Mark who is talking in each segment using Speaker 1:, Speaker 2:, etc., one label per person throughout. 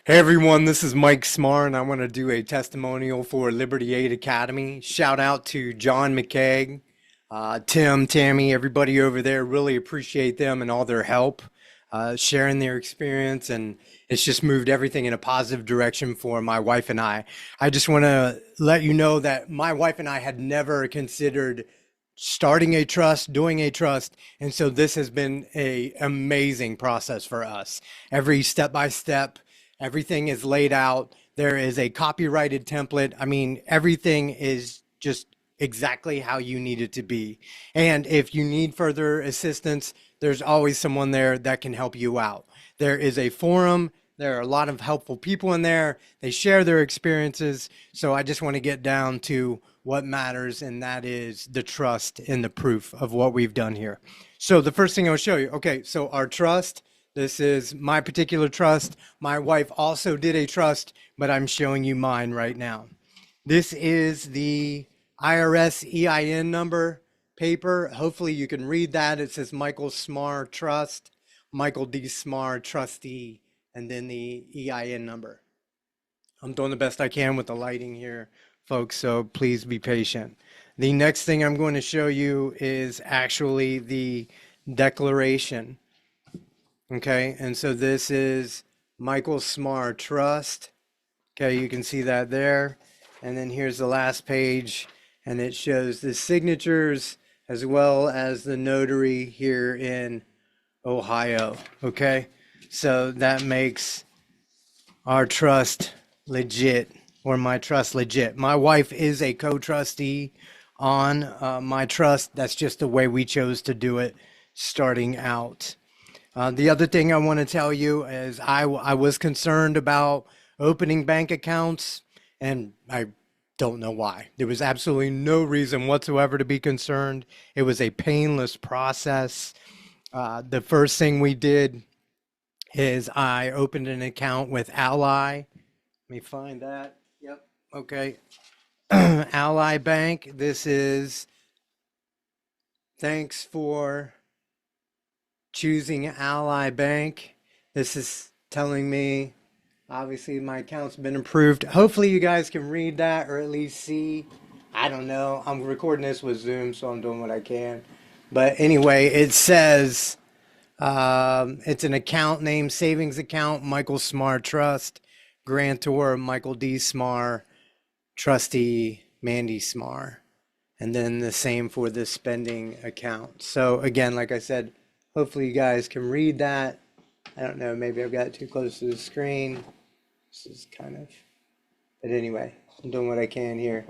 Speaker 1: Hey everyone, this is Mike Smarr, and I want to do a testimonial for Liberty Aid Academy. Shout out to John McKeag, Tim, Tammy, everybody over there. Really appreciate them and all their help, sharing their experience, and it's just moved everything in a positive direction for my wife and I. I just want to let you know that my wife and I had never considered starting a trust, doing a trust, and so this has been a amazing process for us. Every step by step. Everything is laid out. There is a copyrighted template. I mean, everything is just exactly how you need it to be. And if you need further assistance, there's always someone there that can help you out. There is a forum. There are a lot of helpful people in there. They share their experiences. So I just want to get down to what matters, and that is the trust and the proof of what we've done here. So the first thing I'll show you. Okay, so our trust. This is my particular trust. My wife also did a trust, but I'm showing you mine right now. This is the IRS EIN number paper. Hopefully you can read that. It says Michael Smarr Trust, Michael D. Smarr Trustee, and then the EIN number. I'm doing the best I can with the lighting here, folks, so please be patient. The next thing I'm going to show you is actually the declaration. Okay, and so this is Michael Smarr Trust. Okay, you can see that there. And then here's the last page, and it shows the signatures as well as the notary here in Ohio. Okay, so that makes our trust legit, or my trust legit. My wife is a co-trustee on my trust. That's just the way we chose to do it starting out. The other thing I want to tell you is I was concerned about opening bank accounts, and I don't know why. There was absolutely no reason whatsoever to be concerned. It was a painless process. The first thing we did is I opened an account with Ally. Let me find that. Yep. Okay. Ally Bank. This is thanks for choosing Ally Bank. This is telling me, obviously, my account's been approved. Hopefully, you guys can read that or at least see. I don't know. I'm recording this with Zoom, so I'm doing what I can. But anyway, it says it's an account name, savings account, Michael Smarr Trust, grantor, Michael D. Smarr, trustee, Mandy Smarr. And then the same for the spending account. So again, like I said, hopefully you guys can read that. I don't know, maybe I've got it too close to the screen. This is kind of, but anyway, I'm doing what I can here.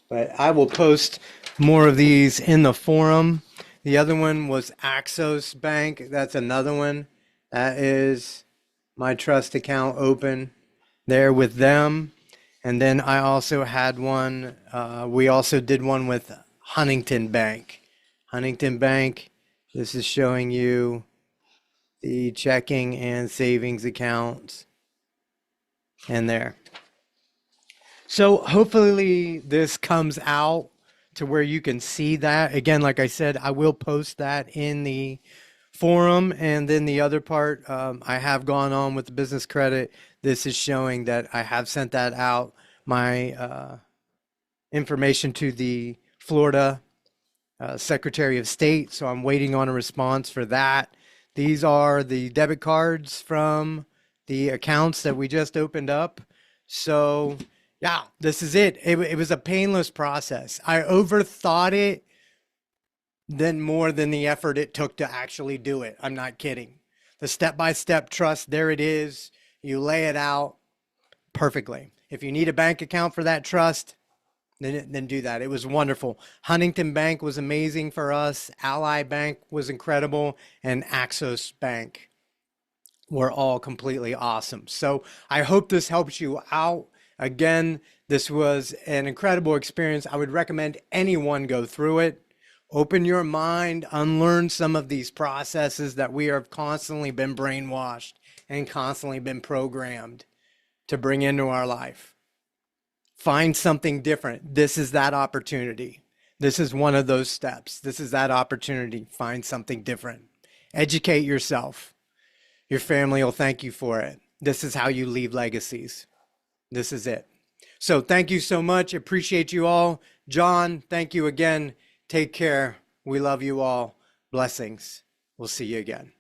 Speaker 1: But I will post more of these in the forum. The other one was Axos Bank. That's another one. That is my trust account open there with them. And then I also had one, we also did one with Huntington Bank. Huntington Bank. This is showing you the checking and savings accounts and there. So hopefully this comes out to where you can see that. Again, like I said, I will post that in the forum. And then the other part, I have gone on with the business credit. This is showing that I have sent that out, my information to the Florida Secretary of State, so I'm waiting on a response for that. These are the debit cards from the accounts that we just opened up. So yeah, this is it. It was a painless process. I overthought it than more than the effort it took to actually do it. I'm not kidding. The step-by-step trust, there it is. You lay it out perfectly. If you need a bank account for that trust, then do that. It was wonderful. Huntington Bank was amazing for us. Ally Bank was incredible. And Axos Bank were all completely awesome. So I hope this helps you out. Again, this was an incredible experience. I would recommend anyone go through it. Open your mind, unlearn some of these processes that we have constantly been brainwashed and constantly been programmed to bring into our life. Find something different. This is that opportunity. This is one of those steps. This is that opportunity. Find something different. Educate yourself. Your family will thank you for it. This is how you leave legacies. This is it. So thank you so much. Appreciate you all. John, thank you again. Take care. We love you all. Blessings. We'll see you again.